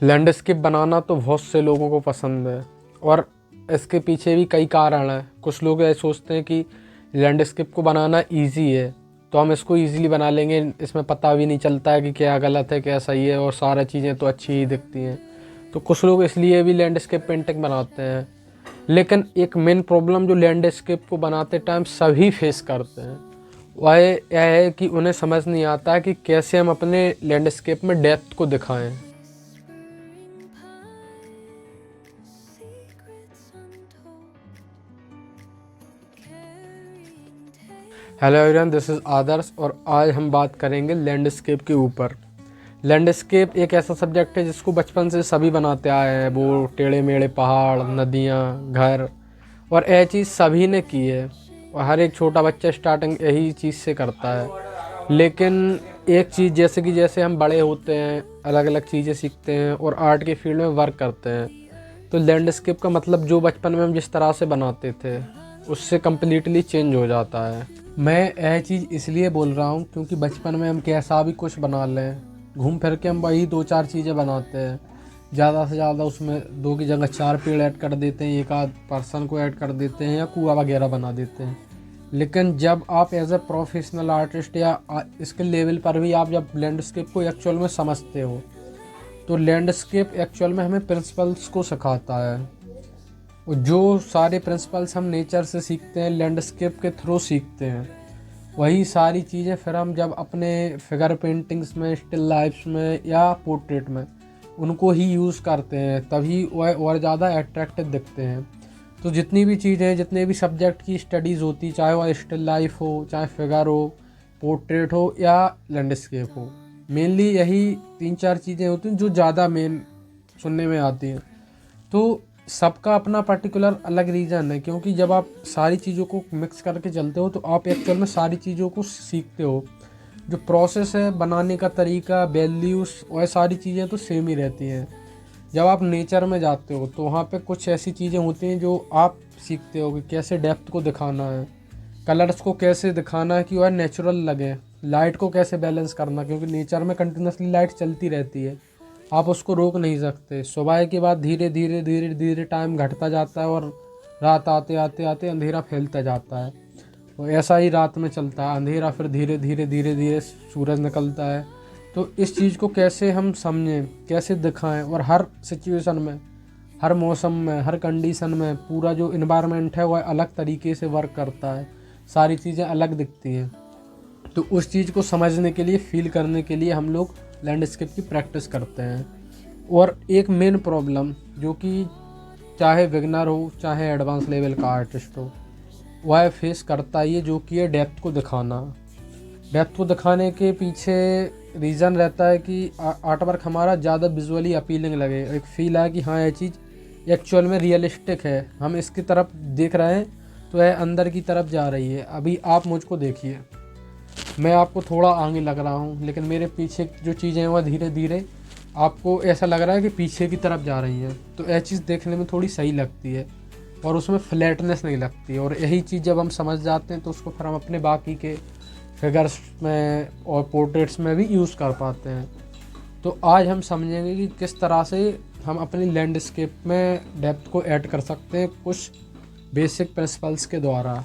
Landscape बनाना तो बहुत से लोगों को पसंद है और इसके पीछे भी कई कारण हैं। कुछ लोग ऐसे सोचते हैं कि लैंडस्केप को बनाना इजी है तो हम इसको इजीली बना लेंगे, इसमें पता भी नहीं चलता है कि क्या गलत है क्या सही है और सारा चीज़ें तो अच्छी ही दिखती हैं। तो कुछ लोग इसलिए भी लैंडस्केप पेंटिंग बनाते हैं। लेकिन एक मेन प्रॉब्लम जो लैंडस्केप को बनाते टाइम सभी फेस करते हैं वह यह है कि उन्हें समझ नहीं आता है कि कैसे हम अपने लैंडस्केप में डेप्थ को दिखाएं। हेलो एवरीवन, दिस इज़ आदर्श और आज हम बात करेंगे लैंडस्केप के ऊपर। लैंडस्केप एक ऐसा सब्जेक्ट है जिसको बचपन से सभी बनाते आए हैं। वो टेढ़े मेढ़े पहाड़, नदियाँ, घर और यह चीज़ सभी ने की है और हर एक छोटा बच्चा स्टार्टिंग यही चीज़ से करता है। लेकिन एक चीज़ जैसे हम बड़े होते हैं, अलग अलग चीज़ें सीखते हैं और आर्ट के फील्ड में वर्क करते हैं, तो लैंडस्केप का मतलब जो बचपन में हम जिस तरह से बनाते थे उससे कम्प्लीटली चेंज हो जाता है। मैं यह चीज़ इसलिए बोल रहा हूँ क्योंकि बचपन में हम कैसा भी कुछ बना लें, घूम फिर के हम वही 2-4 चीज़ें बनाते हैं। ज़्यादा से ज़्यादा उसमें 2 की जगह 4 पेड़ ऐड कर देते हैं, एक आध पर्सन को ऐड कर देते हैं या कुआं वगैरह बना देते हैं। लेकिन जब आप एज ए प्रोफेशनल आर्टिस्ट या इसके लेवल पर भी आप जब लैंडस्केप को एक्चुअल में समझते हो तो लैंडस्केप एक्चुअल में हमें प्रिंसिपल्स को सिखाता है। और जो सारे प्रिंसिपल्स हम नेचर से सीखते हैं, लैंडस्केप के थ्रू सीखते हैं, वही सारी चीज़ें फिर हम जब अपने फिगर पेंटिंग्स में, स्टिल लाइफ्स में या पोर्ट्रेट में उनको ही यूज़ करते हैं, तभी वह और ज़्यादा अट्रैक्टिव दिखते हैं। तो जितनी भी चीज़ें, जितने भी सब्जेक्ट की स्टडीज़ होती, चाहे वह स्टिल लाइफ हो, चाहे फिगर हो, पोर्ट्रेट हो या लैंडस्केप हो, मेनली यही 3-4 चीज़ें होती हैं जो ज़्यादा मेन सुनने में आती हैं। तो सबका अपना पर्टिकुलर अलग रीज़न है, क्योंकि जब आप सारी चीज़ों को मिक्स करके चलते हो तो आप एक्चुअल में सारी चीज़ों को सीखते हो। जो प्रोसेस है, बनाने का तरीका, वैल्यूज़, वह सारी चीज़ें तो सेम ही रहती हैं। जब आप नेचर में जाते हो तो वहाँ पे कुछ ऐसी चीज़ें होती हैं जो आप सीखते हो कि कैसे डेप्थ को दिखाना है, कलर्स को कैसे दिखाना है कि वह नेचुरल लगे, लाइट को कैसे बैलेंस करना, क्योंकि नेचर में कंटिन्यूसली लाइट चलती रहती है, आप उसको रोक नहीं सकते। सुबह के बाद धीरे धीरे धीरे धीरे टाइम घटता जाता है और रात आते आते आते अंधेरा फैलता जाता है। और ऐसा ही रात में चलता है अंधेरा, फिर धीरे धीरे धीरे धीरे सूरज निकलता है। तो इस चीज़ को कैसे हम समझें, कैसे दिखाएं, और हर सिचुएशन में, हर मौसम में, हर कंडीशन में पूरा जो इन्वायरमेंट है वह अलग तरीके से वर्क करता है, सारी चीज़ें अलग दिखती हैं। तो उस चीज़ को समझने के लिए, फील करने के लिए हम लोग लैंडस्केप की प्रैक्टिस करते हैं। और एक मेन प्रॉब्लम जो कि चाहे बिगनर हो चाहे एडवांस लेवल का आर्टिस्ट हो, वह फेस करता ही है, जो कि है डेप्थ को दिखाना। डेप्थ को दिखाने के पीछे रीज़न रहता है कि आर्ट वर्क हमारा ज़्यादा विजुअली अपीलिंग लगे, एक फील है कि हाँ ये चीज़ एक्चुअल में रियलिस्टिक है, हम इसकी तरफ देख रहे हैं तो यह अंदर की तरफ जा रही है। अभी आप मुझको देखिए, मैं आपको थोड़ा आगे लग रहा हूँ लेकिन मेरे पीछे जो चीज़ें हैं वह धीरे धीरे आपको ऐसा लग रहा है कि पीछे की तरफ जा रही हैं। तो यह चीज़ देखने में थोड़ी सही लगती है और उसमें फ्लैटनेस नहीं लगती है। और यही चीज़ जब हम समझ जाते हैं तो उसको फिर हम अपने बाकी के फिगर्स में और पोर्ट्रेट्स में भी यूज़ कर पाते हैं। तो आज हम समझेंगे कि किस तरह से हम अपनी लैंडस्केप में डेप्थ को ऐड कर सकते हैं कुछ बेसिक प्रिंसिपल्स के द्वारा।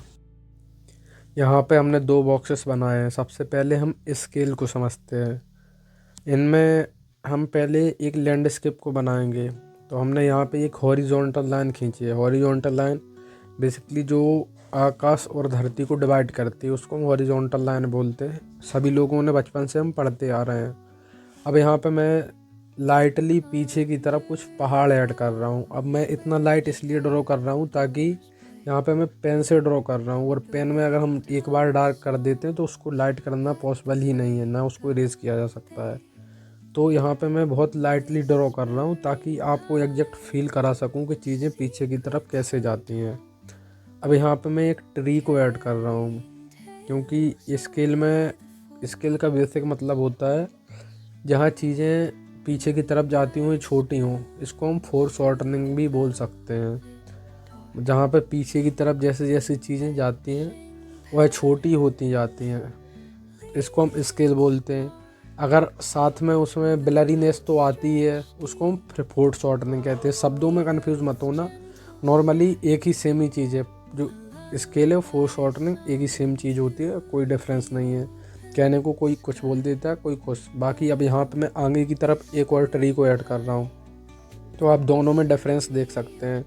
यहाँ पे हमने 2 बॉक्सेस बनाए हैं। सबसे पहले हम स्केल को समझते हैं। इनमें हम पहले एक लैंडस्केप को बनाएंगे तो हमने यहाँ पे एक हॉरिजॉन्टल लाइन खींची है। हॉरिजॉन्टल लाइन बेसिकली जो आकाश और धरती को डिवाइड करती है उसको हम हॉरिजॉन्टल लाइन बोलते हैं। सभी लोगों ने बचपन से हम पढ़ते आ रहे हैं। अब यहाँ पे मैं लाइटली पीछे की तरफ कुछ पहाड़ ऐड कर रहा हूँ। अब मैं इतना लाइट इसलिए ड्रॉ कर रहा हूँ ताकि यहाँ पे मैं पेन से ड्रॉ कर रहा हूँ, और पेन में अगर हम एक बार डार्क कर देते हैं तो उसको लाइट करना पॉसिबल ही नहीं है, ना उसको इरेज किया जा सकता है। तो यहाँ पे मैं बहुत लाइटली ड्रॉ कर रहा हूँ ताकि आपको एग्जैक्ट फील करा सकूँ कि चीज़ें पीछे की तरफ कैसे जाती हैं। अब यहाँ पे मैं एक ट्री को ऐड कर रहा हूँ, क्योंकि स्केल का बेसिक मतलब होता है जहाँ चीज़ें पीछे की तरफ जाती हुई छोटी हों। इसको हम फोर शॉर्टनिंग भी बोल सकते हैं। जहाँ पे पीछे की तरफ जैसे जैसे चीज़ें जाती हैं वह छोटी होती जाती हैं, इसको हम स्केल बोलते हैं। अगर साथ में उसमें ब्लरीनेस तो आती है, उसको हम फोर्ट शॉर्टनिंग कहते हैं। शब्दों में कंफ्यूज मत होना, नॉर्मली एक ही सेम ही चीज़ है। जो स्केल है फोर्ट शॉर्टनिंग एक ही सेम चीज़ होती है, कोई डिफरेंस नहीं है। कहने को कोई कुछ बोल देता है, कोई कुछ। बाकी अब यहाँ पे मैं आगे की तरफ एक और ट्री को ऐड कर रहा हूँ, तो आप दोनों में डिफरेंस देख सकते हैं।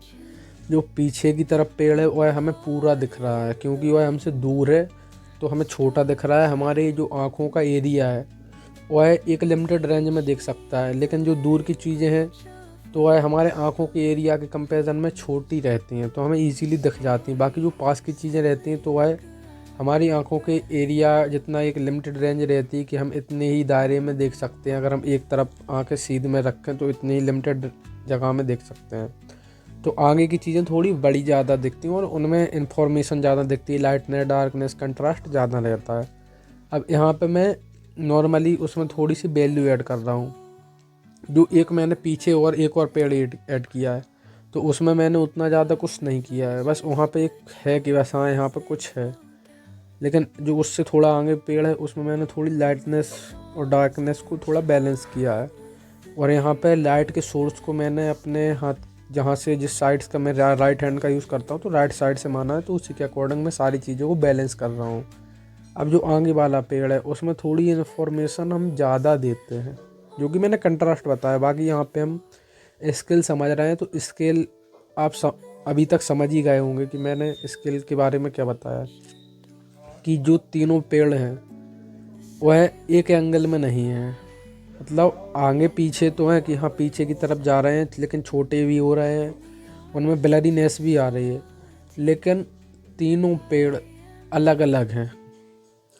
जो पीछे की तरफ पेड़ है वह हमें पूरा दिख रहा है, क्योंकि वह हमसे दूर है तो हमें छोटा दिख रहा है। हमारे जो आँखों का एरिया है वह एक लिमिटेड रेंज में देख सकता है, लेकिन जो दूर की चीज़ें हैं तो वह हमारे आँखों के एरिया के कंपैरिजन में छोटी रहती हैं, तो हमें इजीली दिख जाती हैं। बाकी जो पास की चीज़ें रहती हैं तो वह हमारी आँखों के एरिया जितना एक लिमिटेड रेंज रहती है कि हम इतने ही दायरे में देख सकते हैं। अगर हम एक तरफ आँखें सीध में रखें तो इतनी ही लिमिटेड जगह में देख सकते हैं। तो आगे की चीज़ें थोड़ी बड़ी ज़्यादा दिखती हैं और उनमें इंफॉर्मेशन ज़्यादा दिखती है, लाइटनेस डार्कनेस कंट्रास्ट ज़्यादा रहता है। अब यहाँ पे मैं नॉर्मली उसमें थोड़ी सी वैल्यू ऐड कर रहा हूँ। जो एक मैंने पीछे और एक और पेड़ ऐड किया है, तो उसमें मैंने उतना ज़्यादा कुछ नहीं किया है। बस वहाँ पे एक है कि बस हाँ यहाँ पे कुछ है, लेकिन जो उससे थोड़ा आगे पेड़ है उसमें मैंने थोड़ी लाइटनेस और डार्कनेस को थोड़ा बैलेंस किया है। और यहाँ पे लाइट के सोर्स को मैंने अपने हाथ, जहाँ से जिस साइड्स का मैं राइट हैंड का यूज़ करता हूँ तो राइट साइड से माना है, तो उसी के अकॉर्डिंग मैं सारी चीज़ों को बैलेंस कर रहा हूँ। अब जो आगे वाला पेड़ है उसमें थोड़ी इन्फॉर्मेशन हम ज़्यादा देते हैं, जो कि मैंने कंट्रास्ट बताया। बाकी यहाँ पे हम स्केल समझ रहे हैं, तो स्केल आप अभी तक समझ ही गए होंगे कि मैंने स्केल के बारे में क्या बताया। कि जो तीनों पेड़ हैं वह एक एंगल में नहीं है, मतलब आगे पीछे तो हैं कि हाँ पीछे की तरफ जा रहे हैं, लेकिन छोटे भी हो रहे हैं, उनमें ब्लरीनेस भी आ रही है, लेकिन तीनों पेड़ अलग अलग हैं।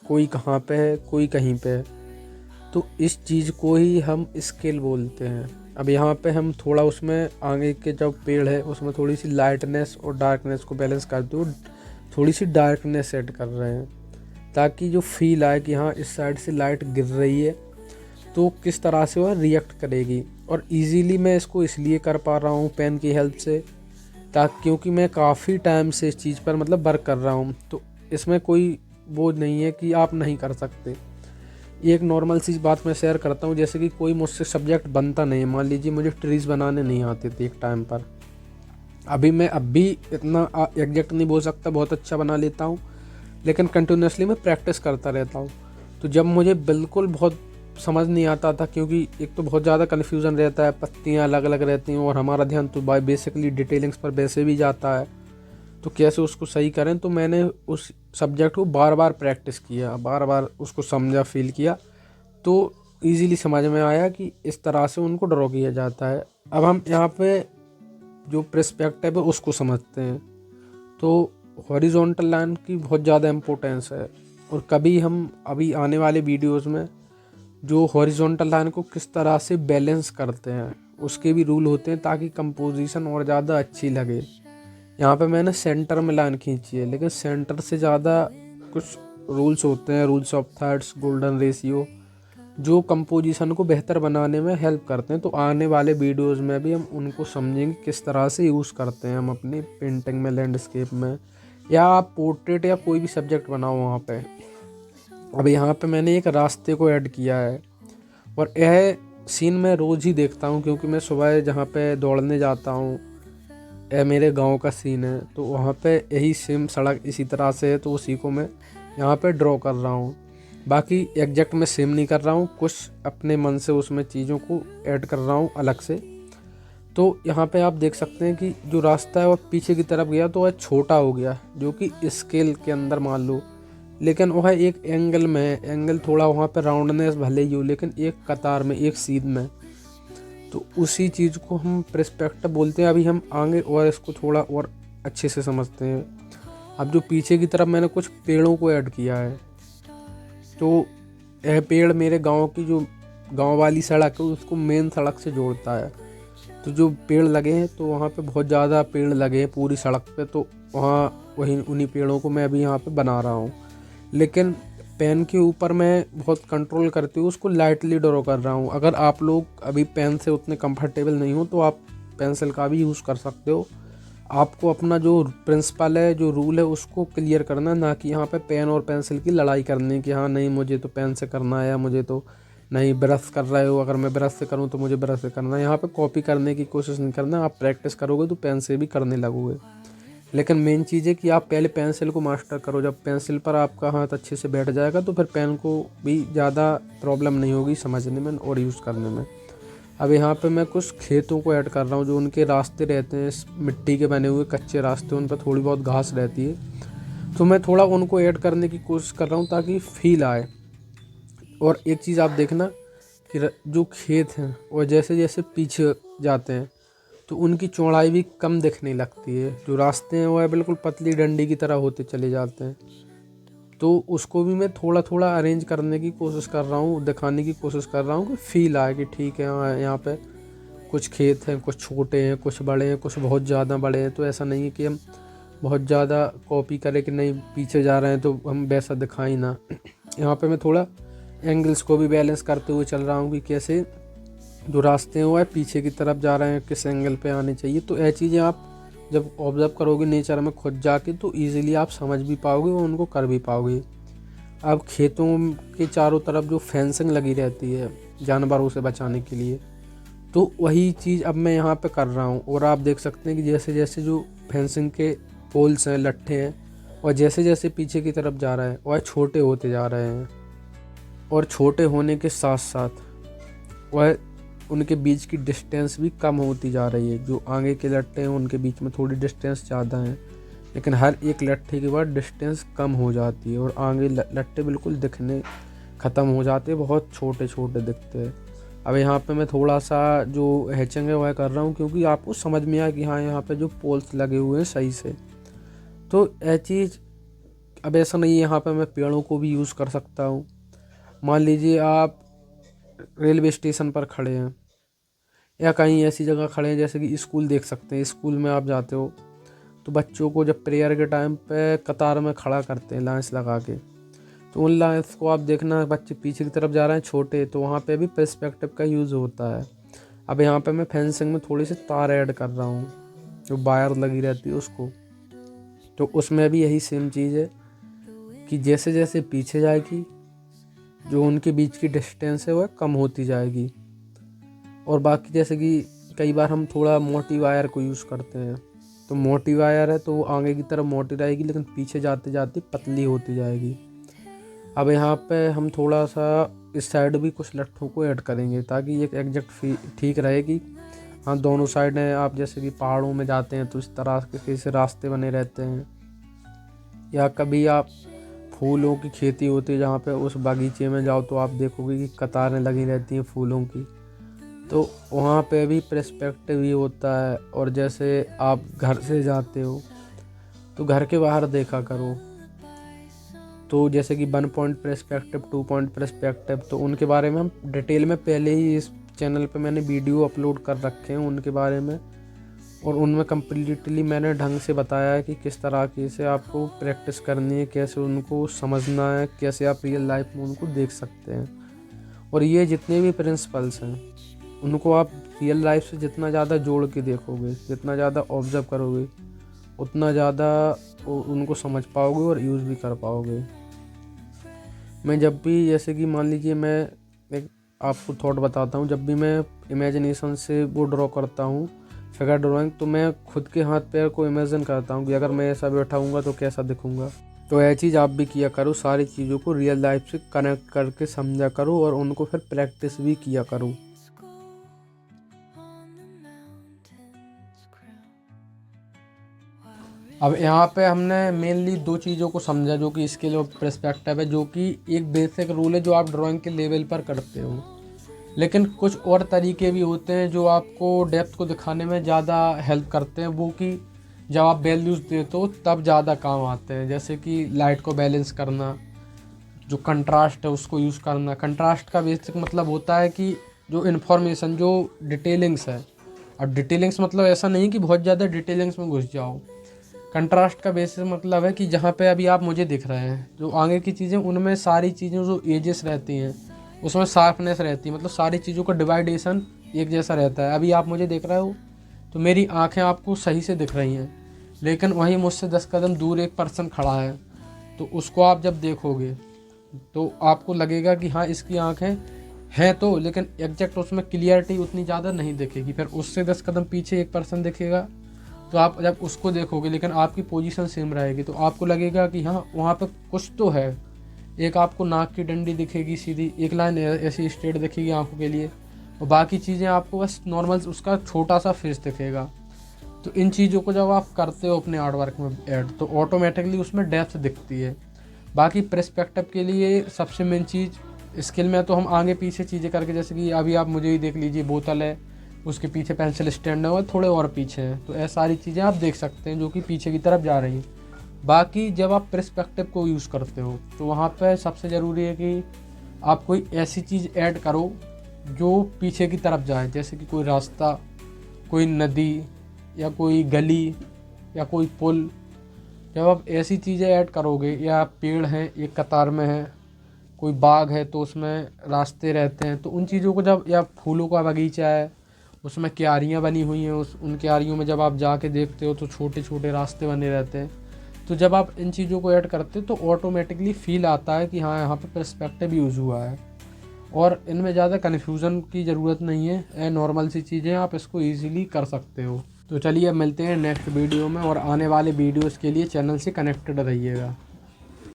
कोई कहाँ पे है, कोई कहीं पे है। तो इस चीज़ को ही हम स्केल बोलते हैं। अब यहाँ पे हम थोड़ा उसमें आगे के जो पेड़ है उसमें थोड़ी सी लाइटनेस और डार्कनेस को बैलेंस करते हुए थोड़ी सी डार्कनेस ऐड कर रहे हैं, ताकि जो फील आए कि हाँ इस साइड से लाइट गिर रही है तो किस तरह से वह रिएक्ट करेगी। और इजीली मैं इसको इसलिए कर पा रहा हूँ पेन की हेल्प से, ताकि क्योंकि मैं काफ़ी टाइम से इस चीज़ पर मतलब वर्क कर रहा हूँ, तो इसमें कोई वो नहीं है कि आप नहीं कर सकते। एक नॉर्मल सी बात मैं शेयर करता हूँ, जैसे कि कोई मुझसे सब्जेक्ट बनता नहीं है। मान लीजिए मुझे ट्रीज़ बनाने नहीं आते थे एक टाइम पर, मैं अब भी इतना एग्जैक्ट नहीं बोल सकता, बहुत अच्छा बना लेता हूँ, लेकिन कंटिन्यूसली मैं प्रैक्टिस करता रहता हूँ। तो जब मुझे बिल्कुल बहुत समझ नहीं आता था, क्योंकि एक तो बहुत ज़्यादा कन्फ्यूज़न रहता है, पत्तियाँ अलग अलग रहती हैं और हमारा ध्यान तो बेसिकली डिटेलिंग्स पर वैसे भी जाता है, तो कैसे उसको सही करें। तो मैंने उस सब्जेक्ट को बार बार प्रैक्टिस किया, बार बार उसको समझा, फील किया, तो ईज़िली समझ में आया कि इस तरह से उनको ड्रॉ किया जाता है। अब हम यहाँ पे जो पर्सपेक्टिव है उसको समझते हैं। तो हॉरिजॉन्टल लाइन की बहुत ज़्यादा इम्पोर्टेंस है, और कभी हम अभी आने वाले वीडियोस में जो हॉरिजॉन्टल लाइन को किस तरह से बैलेंस करते हैं उसके भी रूल होते हैं, ताकि कंपोजिशन और ज़्यादा अच्छी लगे। यहाँ पे मैंने सेंटर में लाइन खींची है, लेकिन सेंटर से ज़्यादा कुछ रूल्स होते हैं, rules of thirds, golden ratio, जो कंपोजिशन को बेहतर बनाने में हेल्प करते हैं। तो आने वाले वीडियोस में भी हम उनको समझेंगे किस तरह से यूज़ करते हैं हम अपनी पेंटिंग में, लैंडस्केप में, या आप पोर्ट्रेट या कोई भी सब्जेक्ट बनाओ वहाँ पे। अब यहाँ पे मैंने एक रास्ते को ऐड किया है, और यह सीन मैं रोज़ ही देखता हूँ, क्योंकि मैं सुबह जहाँ पे दौड़ने जाता हूँ, यह मेरे गांव का सीन है, तो वहाँ पे यही सेम सड़क इसी तरह से है, तो उसी को मैं यहाँ पे ड्रॉ कर रहा हूँ। बाकी एग्जैक्ट मैं सेम नहीं कर रहा हूँ, कुछ अपने मन से उसमें चीज़ों को ऐड कर रहा हूँ अलग से। तो यहाँ पे आप देख सकते हैं कि जो रास्ता है वह पीछे की तरफ गया तो वह छोटा हो गया, जो कि स्केल के अंदर मान लो, लेकिन वह एक एंगल में है। एंगल थोड़ा वहाँ पे राउंडनेस भले ही हो, लेकिन एक कतार में, एक सीध में, तो उसी चीज़ को हम पर्सपेक्टिव बोलते हैं। अभी हम आगे और इसको थोड़ा और अच्छे से समझते हैं। अब जो पीछे की तरफ मैंने कुछ पेड़ों को ऐड किया है, तो यह पेड़ मेरे गांव की जो गांव वाली सड़क है उसको मेन सड़क से जोड़ता है। तो जो पेड़ लगे हैं, तो वहाँ पे बहुत ज़्यादा पेड़ लगे हैं पूरी सड़क पे, तो वहाँ उन्हीं पेड़ों को मैं अभी यहाँ पे बना रहा हूँ। लेकिन पेन के ऊपर मैं बहुत कंट्रोल करते हुए उसको लाइटली ड्रॉ कर रहा हूँ। अगर आप लोग अभी पेन से उतने कंफर्टेबल नहीं हो तो आप पेंसिल का भी यूज़ कर सकते हो। आपको अपना जो प्रिंसिपल है, जो रूल है, उसको क्लियर करना, ना कि यहाँ पे पेन और पेंसिल की लड़ाई करनी कि हाँ नहीं मुझे तो पेन से करना है या मुझे तो नहीं ब्रश कर रहे हो, अगर मैं ब्रश से करूँ तो मुझे ब्रश से करना है। यहाँ पे कॉपी करने की कोशिश नहीं करना, आप प्रैक्टिस करोगे तो पेन से भी करने लगोगे। लेकिन मेन चीज़ है कि आप पहले पेंसिल को मास्टर करो। जब पेंसिल पर आपका हाथ अच्छे से बैठ जाएगा तो फिर पेन को भी ज़्यादा प्रॉब्लम नहीं होगी समझने में और यूज़ करने में। अब यहाँ पे मैं कुछ खेतों को ऐड कर रहा हूँ, जो उनके रास्ते रहते हैं मिट्टी के बने हुए कच्चे रास्ते, उन पर थोड़ी बहुत घास रहती है, तो मैं थोड़ा उनको ऐड करने की कोशिश कर रहा हूँ ताकि फील आए। और एक चीज़ आप देखना कि जो खेत हैं और जैसे जैसे पीछे जाते हैं तो उनकी चौड़ाई भी कम दिखने लगती है। जो रास्ते हैं वो है बिल्कुल पतली डंडी की तरह होते चले जाते हैं। तो उसको भी मैं थोड़ा थोड़ा अरेंज करने की कोशिश कर रहा हूँ, दिखाने की कोशिश कर रहा हूँ कि फील आए कि ठीक है हाँ यहाँ पे कुछ खेत हैं, कुछ छोटे हैं, कुछ बड़े हैं, कुछ बहुत ज़्यादा बड़े हैं। तो ऐसा नहीं है कि हम बहुत ज़्यादा कॉपी करें कि नहीं पीछे जा रहे हैं तो हम वैसा दिखाएं ना। यहाँ पे मैं थोड़ा एंगल्स को भी बैलेंस करते हुए चल रहा हूँ कि कैसे जो रास्ते हैं वो है पीछे की तरफ जा रहे हैं, किस एंगल पे आने चाहिए। तो ये चीज़ें आप जब ऑब्ज़र्व करोगे नेचर में खुद जाके तो ईज़िली आप समझ भी पाओगे और उनको कर भी पाओगे। अब खेतों के चारों तरफ जो फेंसिंग लगी रहती है जानवरों से बचाने के लिए, तो वही चीज़ अब मैं यहाँ पे कर रहा हूँ। और आप देख सकते हैं कि जैसे जैसे जो फेंसिंग के पोल्स हैं, लट्ठे हैं, और जैसे जैसे पीछे की तरफ जा रहा है वह छोटे होते जा रहे हैं। और छोटे होने के साथ साथ वह उनके बीच की डिस्टेंस भी कम होती जा रही है। जो आगे के लट्ठे हैं उनके बीच में थोड़ी डिस्टेंस ज़्यादा है, लेकिन हर एक लट्ठे के बाद डिस्टेंस कम हो जाती है और आगे लट्ठे बिल्कुल दिखने ख़त्म हो जाते हैं, बहुत छोटे छोटे दिखते हैं। अब यहाँ पे मैं थोड़ा सा जो हैचिंग है वह कर रहा हूँ क्योंकि आपको समझ में आया कि हाँ यहाँ पे जो पोल्स लगे हुए हैं सही से। तो यह चीज़ अब ऐसा नहीं है, यहाँ पे मैं पेड़ों को भी यूज़ कर सकता हूँ। मान लीजिए आप रेलवे स्टेशन पर खड़े हैं या कहीं ऐसी जगह खड़े हैं जैसे कि स्कूल देख सकते हैं। स्कूल में आप जाते हो तो बच्चों को जब प्रेयर के टाइम पे कतार में खड़ा करते हैं लाइन्स लगा के, तो उन लाइन्स को आप देखना बच्चे पीछे की तरफ जा रहे हैं छोटे, तो वहाँ पे भी पर्सपेक्टिव का यूज़ होता है। अब यहाँ पे मैं फेंसिंग में थोड़ी सी तार ऐड कर रहा हूँ, जो वायर लगी रहती है उसको। तो उसमें भी यही सेम चीज़ है कि जैसे जैसे पीछे जाएगी जो उनके बीच की डिस्टेंस है वह कम होती जाएगी। और बाकी जैसे कि कई बार हम थोड़ा मोटी वायर को यूज़ करते हैं, तो मोटी वायर है तो वो आगे की तरफ मोटी रहेगी लेकिन पीछे जाते जाते पतली होती जाएगी। अब यहाँ पे हम थोड़ा सा इस साइड भी कुछ लट्ठों को ऐड करेंगे ताकि एक एग्जैक्ट ठीक रहेगी। हाँ दोनों साइड हैं, आप जैसे कि पहाड़ों में जाते हैं तो इस तरह के से रास्ते बने रहते हैं, या कभी आप फूलों की खेती होती है जहाँ पे उस बगीचे में जाओ तो आप देखोगे कि कतारें लगी रहती हैं फूलों की, तो वहाँ पे भी पर्सपेक्टिव ही होता है। और जैसे आप घर से जाते हो तो घर के बाहर देखा करो, तो जैसे कि 1 पॉइंट पर्सपेक्टिव, 2 पॉइंट पर्सपेक्टिव, तो उनके बारे में हम डिटेल में पहले ही इस चैनल पे मैंने वीडियो अपलोड कर रखे हैं उनके बारे में, और उनमें कम्प्लीटली मैंने ढंग से बताया है कि किस तरह से आपको प्रैक्टिस करनी है, कैसे उनको समझना है, कैसे आप रियल लाइफ में उनको देख सकते हैं। और ये जितने भी प्रिंसिपल्स हैं उनको आप रियल लाइफ से जितना ज़्यादा जोड़ के देखोगे, जितना ज़्यादा ऑब्जर्व करोगे, उतना ज़्यादा उनको समझ पाओगे और यूज़ भी कर पाओगे। मैं जब भी जैसे कि मान लीजिए मैं एक आपको थॉट बताता हूँ, जब भी मैं इमेजिनेशन से वो ड्रॉ करता हूँ फिगर ड्राइंग, तो मैं खुद के हाथ पैर को इमेजिन करता हूँ कि अगर मैं ऐसा बैठाऊँगा तो कैसा दिखूँगा। तो यह चीज़ आप भी किया करो, सारी चीज़ों को रियल लाइफ से कनेक्ट करके समझा करो और उनको फिर प्रैक्टिस भी किया करो। अब यहाँ पे हमने मेनली 2 चीज़ों को समझा जो कि स्केल और पर्सपेक्टिव है, जो कि एक बेसिक रूल है जो आप ड्राइंग के लेवल पर करते हो। लेकिन कुछ और तरीके भी होते हैं जो आपको डेप्थ को दिखाने में ज़्यादा हेल्प करते हैं, वो कि जब आप वैल्यूज़ देते हो तब ज़्यादा काम आते हैं। जैसे कि लाइट को बैलेंस करना, जो कंट्रास्ट है उसको यूज़ करना। कंट्रास्ट का बेसिक मतलब होता है कि जो इन्फॉर्मेशन, जो डिटेलिंग्स है, और डिटेलिंग्स मतलब ऐसा नहीं कि बहुत ज़्यादा डिटेलिंग्स में घुस जाओ। कंट्रास्ट का बेसिक मतलब है कि जहाँ पे अभी आप मुझे दिख रहे हैं, जो आगे की चीज़ें उनमें सारी चीज़ें जो एजेस रहती हैं उसमें शार्पनेस रहती है, मतलब सारी चीज़ों का डिवाइडेशन एक जैसा रहता है। अभी आप मुझे देख रहे हो तो मेरी आंखें आपको सही से दिख रही हैं, लेकिन वहीं मुझसे 10 कदम दूर एक पर्सन खड़ा है, तो उसको आप जब देखोगे तो आपको लगेगा कि हाँ इसकी आंखें है तो, लेकिन एग्जैक्ट उसमें क्लियरिटी उतनी ज़्यादा नहीं दिखेगी। फिर उससे 10 कदम पीछे एक पर्सन दिखेगा, तो आप जब उसको देखोगे लेकिन आपकी पोजीशन सेम रहेगी तो आपको लगेगा कि हाँ वहाँ पे कुछ तो है। एक आपको नाक की डंडी दिखेगी सीधी, एक लाइन ऐसी स्ट्रेट दिखेगी आंखों के लिए, और बाकी चीज़ें आपको बस नॉर्मल उसका छोटा सा फेस दिखेगा। तो इन चीज़ों को जब आप करते हो अपने आर्ट वर्क में ऐड, तो ऑटोमेटिकली उसमें डेप्थ दिखती है। बाकी पर्सपेक्टिव के लिए सबसे मेन चीज़ स्किल में तो हम आगे पीछे चीज़ें करके, जैसे कि अभी आप मुझे ही देख लीजिए, बोतल है, उसके पीछे पेंसिल स्टैंड है और थोड़े और पीछे हैं, तो ऐसी सारी चीज़ें आप देख सकते हैं जो कि पीछे की तरफ जा रही हैं। बाकी जब आप पर्सपेक्टिव को यूज़ करते हो तो वहाँ पे सबसे ज़रूरी है कि आप कोई ऐसी चीज़ ऐड करो जो पीछे की तरफ जाए, जैसे कि कोई रास्ता, कोई नदी, या कोई गली, या कोई पुल। जब आप ऐसी चीज़ें ऐड करोगे, या पेड़ हैं एक कतार में है, कोई बाग है तो उसमें रास्ते रहते हैं, तो उन चीज़ों को जब, या फूलों का बगीचा है उसमें क्यारियाँ बनी हुई हैं, उन क्यारियों में जब आप जाके देखते हो तो छोटे छोटे रास्ते बने रहते हैं। तो जब आप इन चीज़ों को ऐड करते हो तो ऑटोमेटिकली फील आता है कि हाँ यहाँ पे पर्सपेक्टिव यूज़ हुआ है, और इनमें ज़्यादा कन्फ्यूज़न की ज़रूरत नहीं है, नॉर्मल सी चीज़ें, आप इसको ईजिली कर सकते हो। तो चलिए अब मिलते हैं नेक्स्ट वीडियो में, और आने वाले वीडियोज़ के लिए चैनल से कनेक्टेड रहिएगा।